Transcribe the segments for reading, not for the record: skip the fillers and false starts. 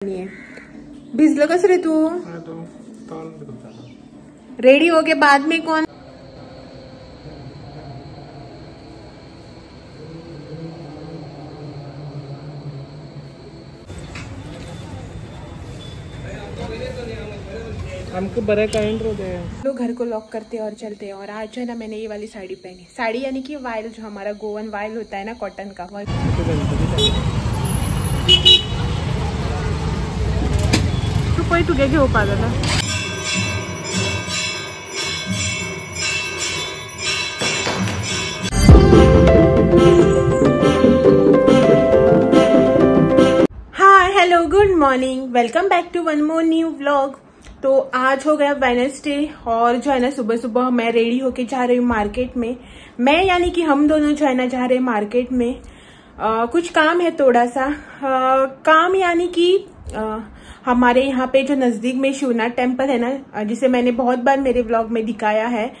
भिजलं कसं रे तू? रेडी हो के बाद में कौन? हमको बड़े काइंड होते हैं। लोग घर को लॉक करते हैं और चलते हैं। और आज जो है ना मैंने ये वाली साड़ी पहनी। साड़ी यानी कि वाइल, जो हमारा गोवन वाइल होता है ना कॉटन का। तू कोई तुझे घेऊ पागल ना? Hi hello good morning, welcome back to one more new vlog. तो आज हो गया वेडनेसडे और जो है ना सुबह सुबह मैं रेडी होके जा रही हूँ मार्केट में। मैं यानी कि हम दोनों जो है ना जा रहे हैं मार्केट में। कुछ काम है थोड़ा सा काम, यानी कि हमारे यहाँ पे जो नजदीक में शिवनाथ टेम्पल है ना, जिसे मैंने बहुत बार मेरे व्लॉग में दिखाया है,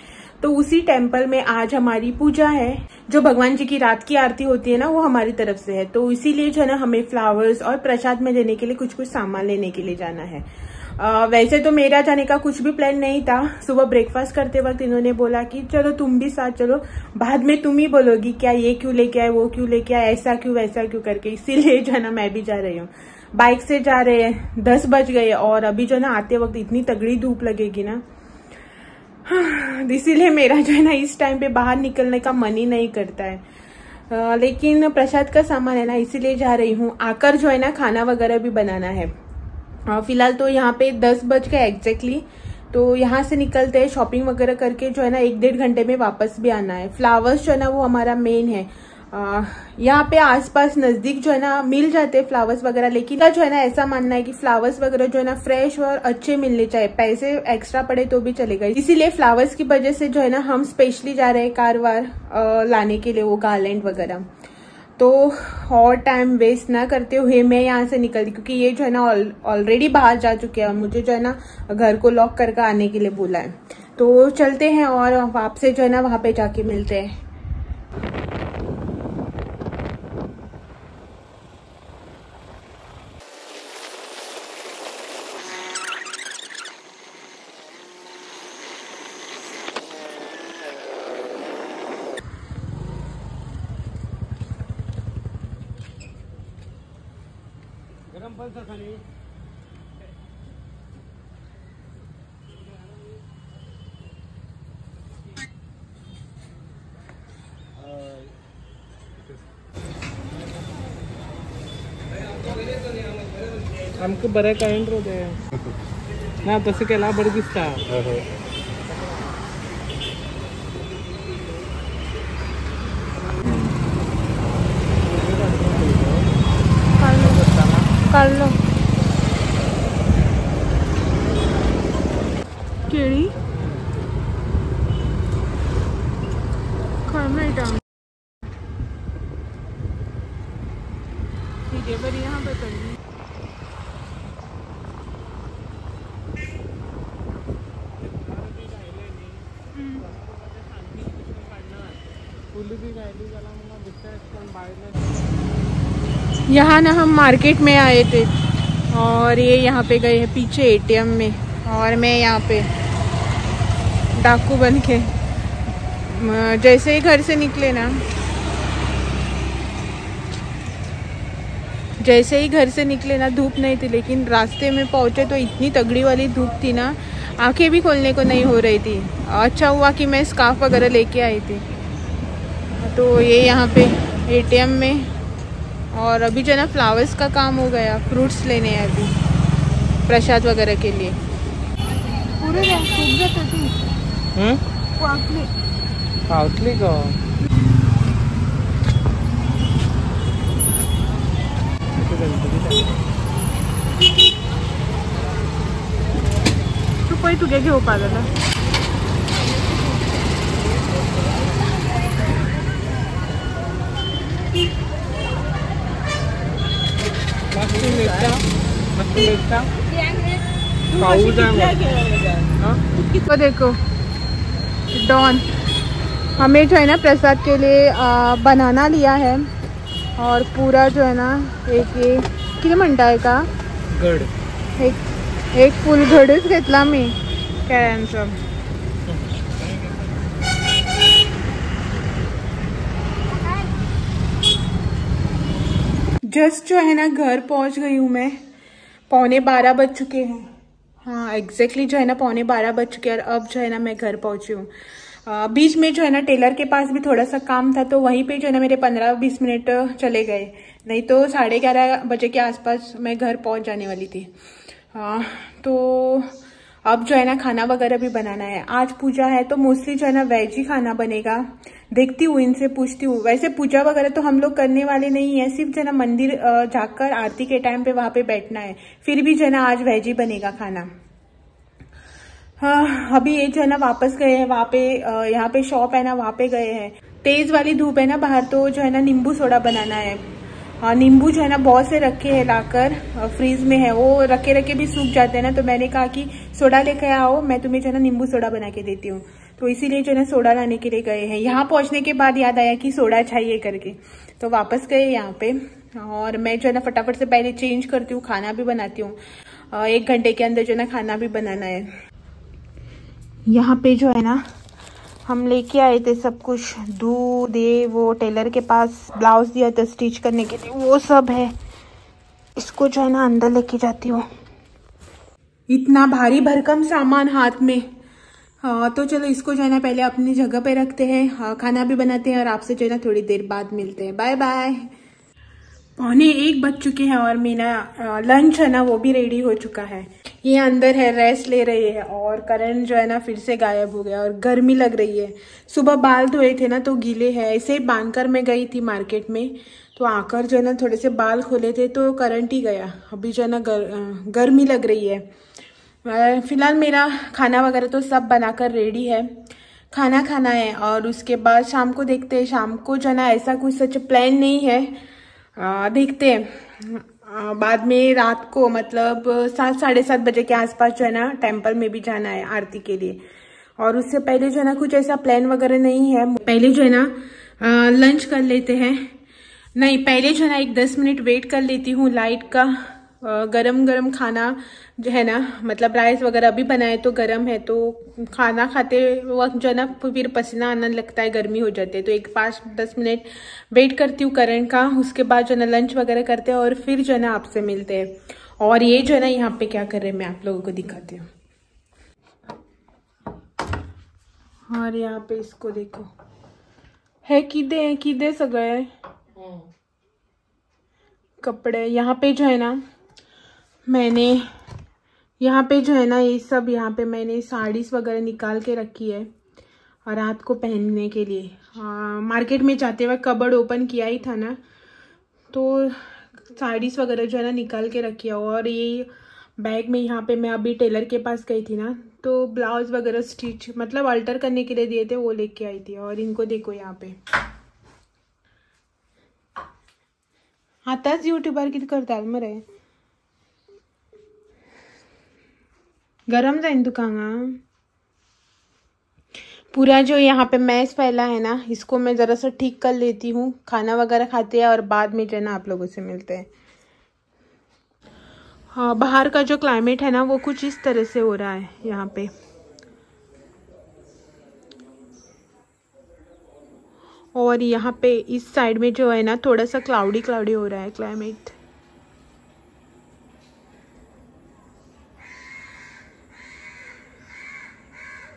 तो उसी टेम्पल में आज हमारी पूजा है। जो भगवान जी की रात की आरती होती है ना, वो हमारी तरफ से है। तो इसीलिए जो है ना हमें फ्लावर्स और प्रसाद में देने के लिए कुछ कुछ सामान लेने के लिए जाना है। वैसे तो मेरा जाने का कुछ भी प्लान नहीं था। सुबह ब्रेकफास्ट करते वक्त इन्होंने बोला कि चलो तुम भी साथ चलो, बाद में तुम ही बोलोगी क्या ये क्यों लेके आए, वो क्यों लेके आए, ऐसा क्यों वैसा क्यों करके। इसीलिए जो है ना मैं भी जा रही हूँ। बाइक से जा रहे हैं, 10 बज गए और अभी जो है ना आते वक्त इतनी तगड़ी धूप लगेगी ना, इसीलिए मेरा जो है ना इस टाइम पे बाहर निकलने का मन ही नहीं करता है। लेकिन प्रसाद का सामान है ना, इसीलिए जा रही हूँ। आकर जो है ना खाना वगैरह भी बनाना है। फिलहाल तो यहाँ पे 10 बज गए एग्जैक्टली। तो यहाँ से निकलते हैं, शॉपिंग वगैरह करके जो है ना 1-1.5 घंटे में वापस भी आना है। फ्लावर्स जो है ना वो हमारा मेन है। यहाँ पे आसपास नजदीक जो है ना मिल जाते हैं फ्लावर्स वगैरह, लेकिन जो है ना ऐसा मानना है कि फ्लावर्स वगैरह जो है ना फ्रेश और अच्छे मिलने चाहिए, पैसे एक्स्ट्रा पड़े तो भी चलेगा। इसीलिए फ्लावर्स की वजह से जो है ना हम स्पेशली जा रहे हैं कारवार लाने के लिए वो गार्लैंड वगैरह। तो और टाइम वेस्ट ना करते हुए मैं यहाँ से निकलती, क्योंकि ये जो है ना ऑलरेडी बाहर जा चुके हैं। मुझे जो है ना घर को लॉक करके आने के लिए बोला है। तो चलते हैं और आपसे जो है ना वहां पे जाके मिलते हैं। गरम पण सा खाली हमको बरे काइंड होते हैं ना, तसे केला बरं दिसता। कर लो केड़ी ठीक है, पर यहाँ पे करनी यहाँ ना हम मार्केट में आए थे और ये यहाँ पे गए हैं पीछे एटीएम में, और मैं यहाँ पे डाकू बन के जैसे ही घर से निकले ना, धूप नहीं थी, लेकिन रास्ते में पहुंचे तो इतनी तगड़ी वाली धूप थी ना, आंखें भी खोलने को नहीं हो रही थी। अच्छा हुआ कि मैं स्कार्फ वगैरह लेके आई थी। तो ये यहाँ पे एटीएम में, और अभी जो है ना फ्लावर्स का काम हो गया, फ्रूट्स लेने हैं अभी प्रसाद वगैरह के लिए। पूरे आउटली को तू कोई तुझे घेऊ पागल ना? तो देखो डॉन हमें जो है ना प्रसाद के लिए बनाना लिया है, और पूरा जो है ना एक ये किती म्हणता है का घड एक फुल घडूच घेतला मी केळ्यांचं. जस्ट जो है ना घर पहुंच गई हूँ मैं. 11:15 बज चुके हैं. हाँ एग्जैक्टली जो है ना 11:15 बज चुके हैं और अब जो है ना मैं घर पहुंची हूँ. बीच में जो है ना टेलर के पास भी थोड़ा सा काम था तो वहीं पे जो है ना मेरे 15-20 मिनट चले गए, नहीं तो 11:30 बजे के आसपास मैं घर पहुंच जाने वाली थी. तो अब जो है ना खाना वगैरह भी बनाना है. आज पूजा है तो मोस्टली जो है ना वेज ही खाना बनेगा. देखती हूँ, इनसे पूछती हूँ. वैसे पूजा वगैरह तो हम लोग करने वाले नहीं है, सिर्फ जो है ना मंदिर जाकर आरती के टाइम पे वहां पे बैठना है. फिर भी जो है ना आज वेज ही बनेगा खाना. हाँ अभी ये जो है ना वापस गए हैं वहां पे, यहाँ पे शॉप है ना वहां पे गए हैं. तेज वाली धूप है ना बाहर, तो जो है ना नींबू सोडा बनाना है. नींबू जो है ना बहुत से रखे हैं लाकर, फ्रीज में है, वो रखे भी सूख जाते हैं ना, तो मैंने कहा कि सोडा लेकर आओ, मैं तुम्हें जो है ना नींबू सोडा बना के देती हूँ. तो इसीलिए जो है ना सोडा लाने के लिए गए हैं. यहाँ पहुंचने के बाद याद आया कि सोडा चाहिए करके, तो वापस गए यहाँ पे. और मैं जो है ना फटाफट से पहले चेंज करती हूँ, खाना भी बनाती हूँ. 1 घंटे के अंदर जो है ना खाना भी बनाना है. यहाँ पे जो है ना हम लेके आए थे सब कुछ, दूध, वो टेलर के पास ब्लाउज दिया था स्टिच करने के लिए, वो सब है. इसको जो है ना अंदर लेके जाती हूँ. इतना भारी भरकम सामान हाथ में. तो चलो इसको जो है ना पहले अपनी जगह पे रखते हैं, खाना भी बनाते हैं और आपसे जो है ना थोड़ी देर बाद मिलते हैं. Bye bye. 1:15 बज चुके हैं और मेरा लंच है ना वो भी रेडी हो चुका है. ये अंदर है, रेस्ट ले रही है. और करण जो है ना फिर से गायब हो गया और गर्मी लग रही है. सुबह बाल धोए थे ना तो गीले हैं, ऐसे ही बांधकर मैं गई थी मार्केट में, तो आकर जो है ना थोड़े से बाल खोले थे तो करंट ही गया. अभी जो है ना गर्मी लग रही है. फिलहाल मेरा खाना वगैरह तो सब बनाकर रेडी है. खाना खाना है और उसके बाद शाम को देखते हैं. शाम को जो है ना ऐसा कुछ सच प्लान नहीं है, देखते हैं. बाद में रात को मतलब 7-7:30 बजे के आसपास जो है ना टेम्पल में भी जाना है आरती के लिए. और उससे पहले जो है ना कुछ ऐसा प्लान वगैरह नहीं है. पहले जो है ना लंच कर लेते हैं. नहीं, पहले जो है ना 10 मिनट वेट कर लेती हूँ लाइट का. गरम गरम खाना जो है ना, मतलब राइस वगैरह अभी बनाए तो गरम है, तो खाना खाते वक्त जो है ना फिर पसीना आने लगता है, गर्मी हो जाती है. तो 5-10 मिनट वेट करती हूँ करंट का. उसके बाद जो है ना लंच वगैरह करते हैं और फिर जो है ना आपसे मिलते हैं. और ये जो है ना यहाँ पे क्या कर रहे हैं मैं आप लोगों को दिखाती हूँ. और यहाँ पे इसको देखो है किदे सगळे कपड़े. यहाँ पे जो है ना मैंने यहाँ पे जो है ना ये सब यहाँ पे मैंने साड़ीज वगैरह निकाल के रखी है और रात को पहनने के लिए. मार्केट में जाते हुए कबर्ड ओपन किया ही था ना, तो साड़ीज वगैरह जो है ना निकाल के रखी है. और ये बैग में यहाँ पे मैं अभी टेलर के पास गई थी ना, तो ब्लाउज वगैरह स्टिच मतलब अल्टर करने के लिए दिए थे, वो लेके आई थी. और इनको देखो यहाँ पे आताच यूट्यूबर किती करतात मरे. गरम जाइन दुकाना. पूरा जो यहाँ पे मैस फैला है ना, इसको मैं जरा सा ठीक कर लेती हूँ. खाना वगैरह खाते हैं और बाद में जो है ना आप लोगों से मिलते हैं. हाँ, बाहर का जो क्लाइमेट है ना वो कुछ इस तरह से हो रहा है यहाँ पे. और यहाँ पे इस साइड में जो है ना थोड़ा सा क्लाउडी हो रहा है क्लाइमेट.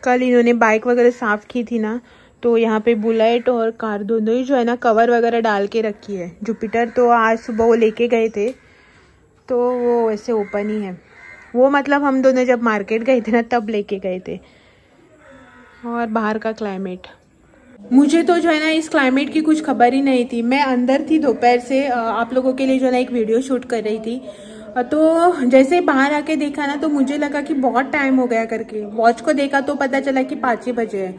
कल इन्होंने बाइक वगैरह साफ की थी ना, तो यहाँ पे बुलेट और कार दोनों ही जो है ना कवर वगैरह डाल के रखी है. जुपिटर तो आज सुबह वो लेके गए थे, तो वो वैसे ओपन ही है. वो मतलब हम दोनों जब मार्केट गए थे ना तब लेके गए थे. और बाहर का क्लाइमेट, मुझे तो जो है ना इस क्लाइमेट की कुछ खबर ही नहीं थी. मैं अंदर थी दोपहर से, आप लोगों के लिए जो है ना एक वीडियो शूट कर रही थी. तो जैसे बाहर आके देखा ना तो मुझे लगा कि बहुत टाइम हो गया करके. वॉच को देखा तो पता चला कि 5 ही बजे है.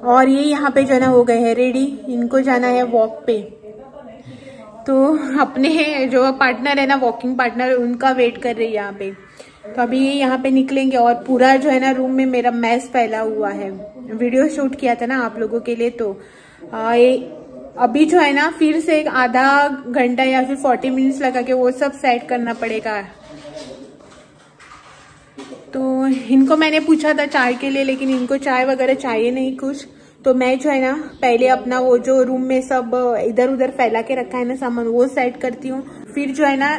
और ये यहाँ पे जो है ना हो गए हैं रेडी. इनको जाना है वॉक पे, तो अपने जो पार्टनर है ना वॉकिंग पार्टनर, उनका वेट कर रही है यहाँ पे. तो अभी यहाँ पे निकलेंगे. और पूरा जो है ना रूम में मेरा मैस फैला हुआ है. वीडियो शूट किया था ना आप लोगों के लिए, तो ये अभी जो है ना फिर से एक आधा घंटा या फिर 40 मिनट्स लगा के वो सब सेट करना पड़ेगा. तो इनको मैंने पूछा था चाय के लिए, लेकिन इनको चाय वगैरह चाहिए नहीं कुछ। तो मैं जो है ना पहले अपना वो जो रूम में सब इधर उधर फैला के रखा है ना सामान, वो सेट करती हूँ। फिर जो है ना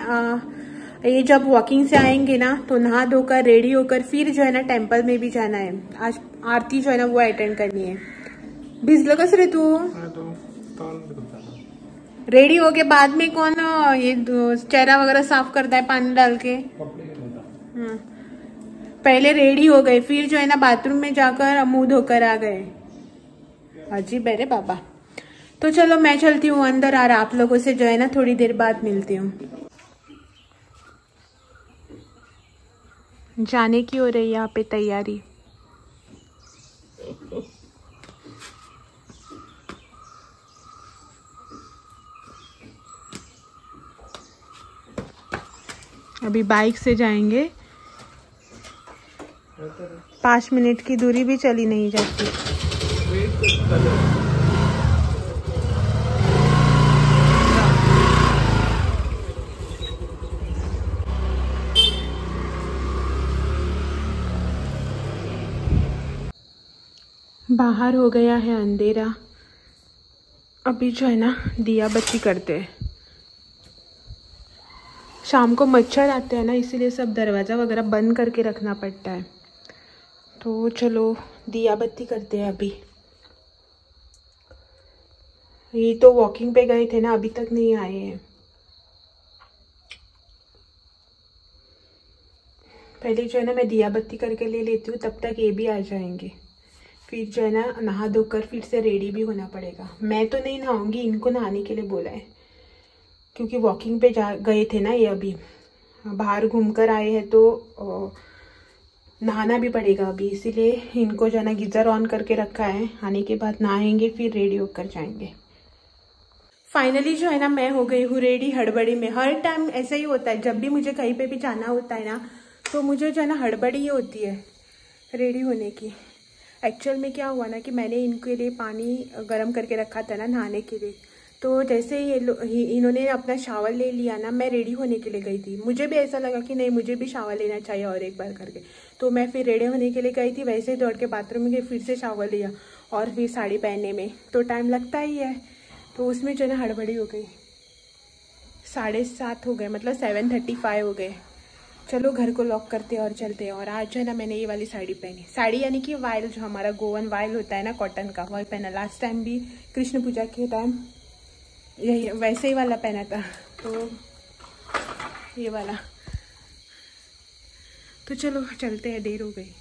ये जब वॉकिंग से आएंगे ना तो नहा धोकर रेडी होकर फिर जो है ना टेम्पल में भी जाना है। आज आरती जो है ना वो अटेंड करनी है। भिजलो कस रे तू? रेडी होके बाद में कौन ये चेहरा वगैरह साफ करता है पानी डाल के? पहले रेडी हो गए, फिर जो है ना बाथरूम में जाकर मुंह धोकर आ गए। अजीब है रे बाबा। तो चलो मैं चलती हूँ अंदर, और आप लोगों से जो है ना थोड़ी देर बाद मिलती हूँ। जाने की हो रही है यहाँ पे तैयारी। अभी बाइक से जाएंगे, 5 मिनट की दूरी भी चली नहीं जाती। बाहर हो गया है अंधेरा। अभी जो है ना दिया बत्ती करते हैं। शाम को मच्छर आते हैं ना, इसीलिए सब दरवाज़ा वगैरह बंद करके रखना पड़ता है। तो चलो दिया बत्ती करते हैं अभी। ये तो वॉकिंग पे गए थे ना, अभी तक नहीं आए हैं। पहले जो है ना मैं दिया बत्ती करके ले लेती हूँ, तब तक ये भी आ जाएंगे। फिर जो है ना नहा धोकर फिर से रेडी भी होना पड़ेगा। मैं तो नहीं नहाऊंगी, इनको नहाने के लिए बोला है, क्योंकि वॉकिंग पे गए थे ना ये, अभी बाहर घूमकर आए हैं तो नहाना भी पड़ेगा अभी, इसीलिए इनको जो है ना गीजर ऑन करके रखा है। आने के बाद नहाएंगे, फिर रेडी होकर जाएंगे। फाइनली जो है ना मैं हो गई हूँ रेडी। हड़बड़ी में हर टाइम ऐसा ही होता है, जब भी मुझे कहीं पे भी जाना होता है ना तो मुझे जो है ना हड़बड़ी ही होती है रेडी होने की। एक्चुअल में क्या हुआ ना कि मैंने इनके लिए पानी गर्म करके रखा था ना नहाने के लिए। तो जैसे ही इन्होंने अपना शावर ले लिया ना, मैं रेडी होने के लिए गई थी। मुझे भी ऐसा लगा कि नहीं मुझे भी शावर लेना चाहिए और एक बार करके, तो मैं फिर रेडी होने के लिए गई थी। वैसे ही दौड़ के बाथरूम में गई, फिर से शावर लिया और फिर साड़ी पहनने में तो टाइम लगता ही है। तो उसमें जो है ना हड़बड़ी हो गई। 7:30 हो गए, मतलब 7:35 हो गए। चलो घर को लॉक करते और चलते हैं। और आज जो है ना मैंने ये वाली साड़ी पहनी। साड़ी यानी कि वाइल, जो हमारा गोवन वाइल होता है ना कॉटन का, वही पहना। लास्ट टाइम भी कृष्ण पूजा के टाइम यही वैसे ही वाला पहना था, तो ये वाला। तो चलो चलते हैं, देर हो गई।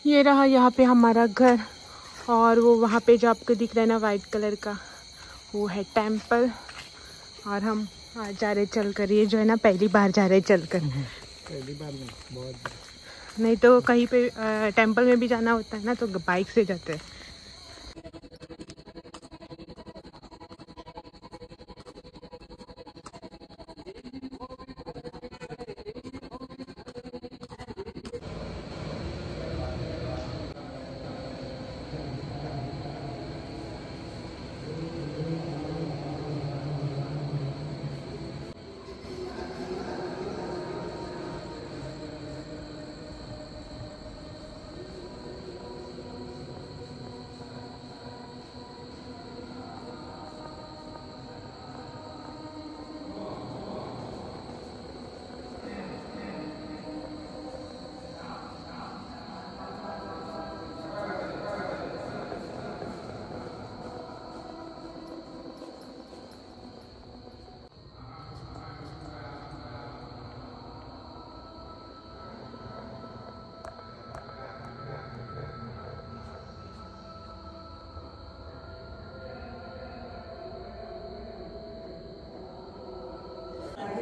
ये रहा यहाँ पे हमारा घर, और वो वहाँ पे जो आपको दिख रहा है ना वाइट कलर का, वो है टेम्पल। और हम आज जा रहे चल कर। ये जो है ना पहली बार जा रहे चल कर। पहली बार नहीं, बहुत बार। नहीं तो कहीं पे टेम्पल में भी जाना होता है ना तो बाइक से जाते हैं।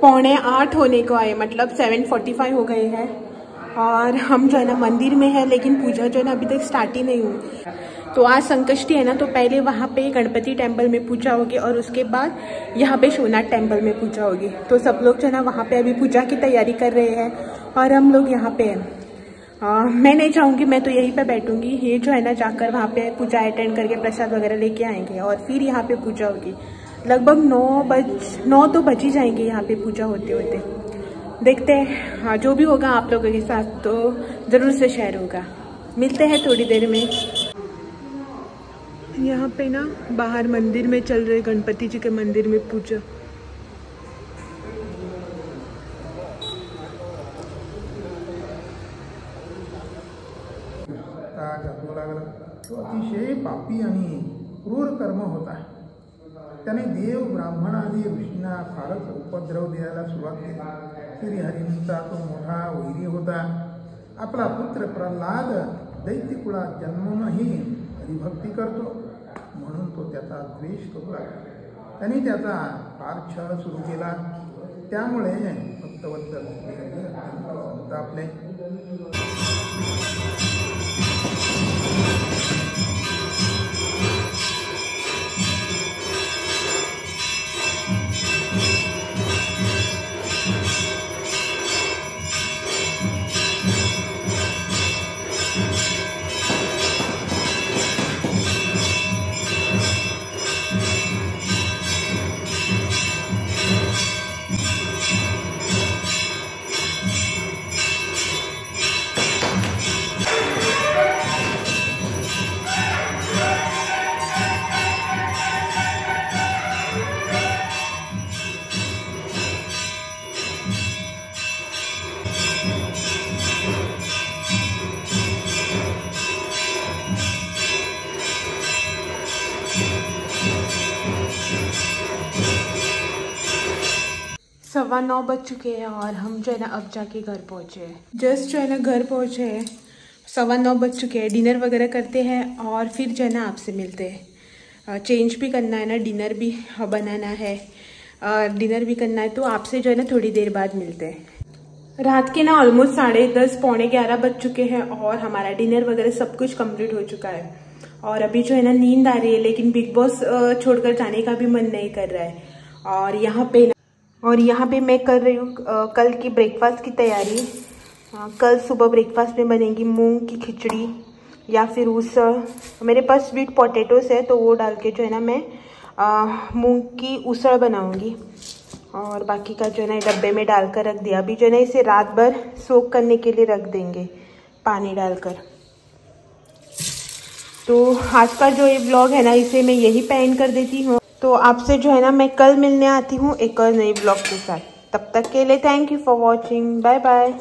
पौने 8 होने को आए, मतलब 7:45 हो गए हैं। और हम जो है ना मंदिर में है, लेकिन पूजा जो है ना अभी तक स्टार्ट ही नहीं हुई। तो आज संकष्टी है ना, तो पहले वहाँ पे गणपति टेम्पल में पूजा होगी और उसके बाद यहाँ पे शिवनाथ टेम्पल में पूजा होगी। तो सब लोग जो है ना वहाँ पे अभी पूजा की तैयारी कर रहे हैं और हम लोग यहाँ पे हैं। मैं नहीं चाहूँगी, मैं तो यहीं पे बैठूंगी। ये जो है ना जाकर वहाँ पे पूजा अटेंड करके प्रसाद वगैरह लेके आएंगे और फिर यहाँ पे पूजा होगी। लगभग 9 तो बज ही जाएंगे यहाँ पे पूजा होते होते। देखते हैं, हाँ जो भी होगा आप लोगों के साथ तो ज़रूर से शेयर होगा। मिलते हैं थोड़ी देर में। यहाँ पे ना बाहर मंदिर में चल रहे गणपति जी के मंदिर में पूजा। जातो लागला तो अतिशय पापी आणि क्रूर कर्म होता। त्याने देव ब्राह्मण आदी ऋषींना फारच उपद्रव द्यायला सुरुवात केली। श्रीहरींचा तो मोठा वैरी होता। आपला पुत्र प्रल्हाद दैत्यकुळात जन्मूनही हरिभक्ती करतो म्हणून तो त्याचा द्वेष करू लागला। त्याने त्याचा फार छळ सुरू केला। त्यामुळे भक्तवत्सल श्रीहरी अत्यंत संतापले। सवा 9 बज चुके हैं और हम जो है ना अब जाके घर पहुँचे हैं। जस्ट जो है ना घर पहुँचे हैं, सवा 9 बज चुके हैं। डिनर वगैरह करते हैं और फिर जो है ना आपसे मिलते हैं। चेंज भी करना है ना, डिनर भी बनाना है, डिनर भी करना है, तो आपसे जो है ना थोड़ी देर बाद मिलते हैं। रात के ना ऑलमोस्ट 10:30 पौने 11 बज चुके हैं और हमारा डिनर वगैरह सब कुछ कंप्लीट हो चुका है। और अभी जो है ना नींद आ रही है, लेकिन बिग बॉस छोड़कर जाने का भी मन नहीं कर रहा है। और यहाँ पे मैं कर रही हूँ कल की ब्रेकफास्ट की तैयारी। कल सुबह ब्रेकफास्ट में बनेगी मूंग की खिचड़ी या फिर उसळ। मेरे पास स्वीट पोटैटोस है तो वो डाल के जो है ना मैं मूंग की उसळ बनाऊंगी। और बाकी का जो है ना डब्बे में डालकर रख दिया। अभी जो है ना इसे रात भर सोक करने के लिए रख देंगे पानी डालकर। तो आज का जो ये व्लॉग है ना इसे मैं यही पे एंड कर देती हूँ। तो आपसे जो है ना मैं कल मिलने आती हूँ एक और नई व्लॉग के साथ। तब तक के लिए thank you for watching. Bye bye.